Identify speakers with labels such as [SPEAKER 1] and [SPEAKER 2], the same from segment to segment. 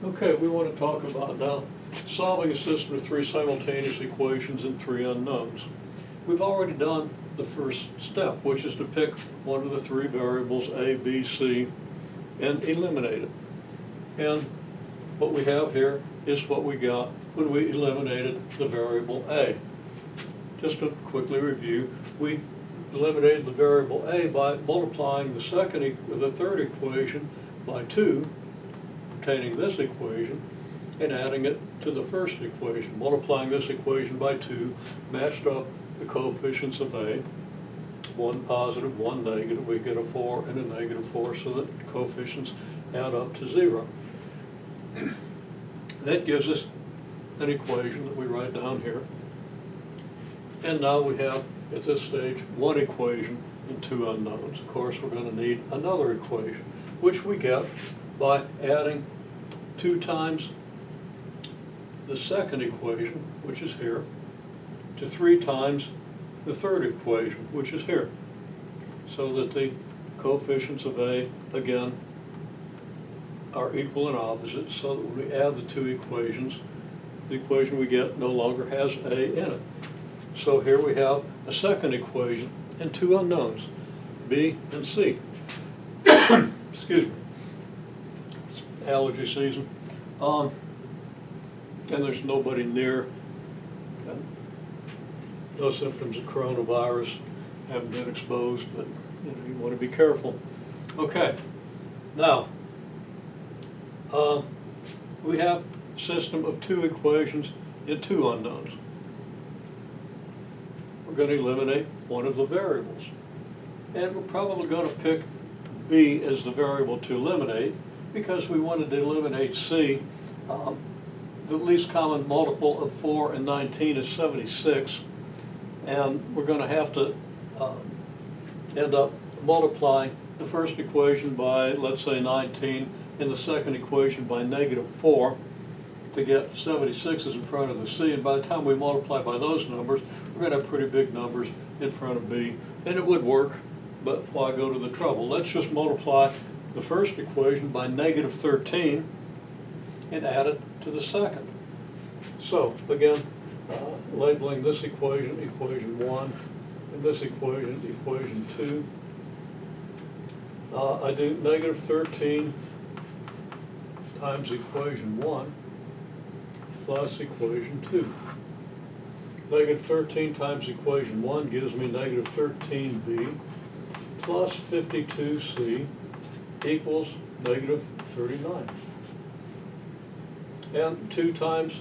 [SPEAKER 1] Okay, we want to talk about now solving a system of three simultaneous equations and three unknowns. We've already done the first step, which is to pick one of the three variables, A, B, C, and eliminate it. And what we have here is what we got when we eliminated the variable A. Just to quickly review, we eliminated the variable A by multiplying the third equation by 2, obtaining this equation, and adding it to the first equation. Multiplying this equation by 2 matched up the coefficients of A, one positive, one negative. We get a 4 and a negative 4, so that the coefficients add up to 0. That gives us an equation that we write down here. And now we have, at this stage, one equation and two unknowns. Of course, we're going to need another equation, which we get by adding 2 times the second equation, which is here, to 3 times the third equation, which is here, so that the coefficients of A, again, are equal and opposite, so that when we add the 2 equations, the equation we get no longer has A in it. So here we have a second equation and 2 unknowns, B and C. Excuse me. It's allergy season. And there's nobody near. No symptoms of coronavirus, haven't been exposed, but you want to be careful. Okay, now we have a system of 2 equations and 2 unknowns. We're going to eliminate one of the variables, and we're probably going to pick B as the variable to eliminate because we wanted to eliminate C. The least common multiple of 4 and 19 is 76. And we're going to have to end up multiplying the first equation by, let's say, 19, and the second equation by negative 4 to get 76's in front of the C. And by the time we multiply by those numbers, we're going to have pretty big numbers in front of B. And it would work, but why go to the trouble? Let's just multiply the first equation by negative 13 and add it to the second. So, again, labeling this equation, equation 1, and this equation, equation 2. I do negative 13 times equation 1 plus equation 2. Negative 13 times equation 1 gives me negative 13b plus 52c equals negative 39. And 2 times,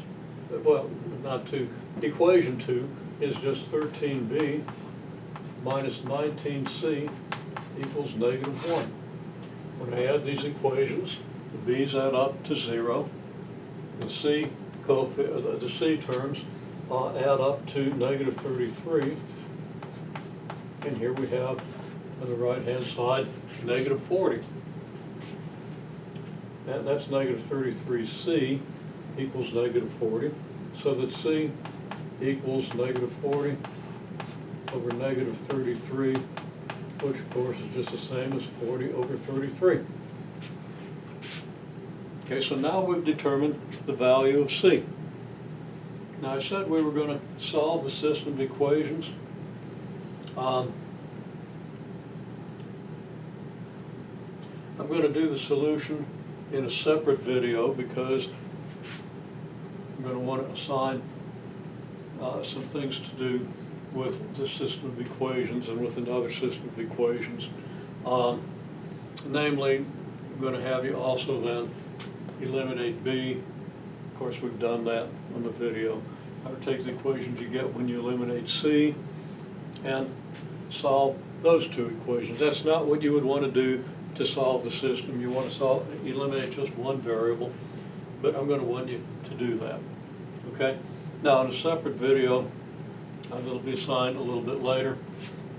[SPEAKER 1] well, not 2, equation 2 is just 13b minus 19c equals negative 1. When I add these equations, the b's add up to 0. The c terms add up to negative 33. And here we have, on the right-hand side, negative 40. And that's negative 33c equals negative 40, so that C equals negative 40 over negative 33, which of course is just the same as 40 over 33. Okay, so now we've determined the value of C. Now I said we were going to solve the system of equations. I'm going to do the solution in a separate video because I'm going to want to assign some things to do with the system of equations and with another system of equations. Namely, I'm going to have you also then eliminate B. Of course, we've done that on the video. I would take the equations you get when you eliminate C and solve those 2 equations. That's not what you would want to do to solve the system. You want to eliminate just one variable, but I'm going to want you to do that. Okay? Now, in a separate video that'll be assigned a little bit later,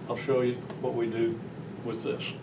[SPEAKER 1] I'll show you what we do with this.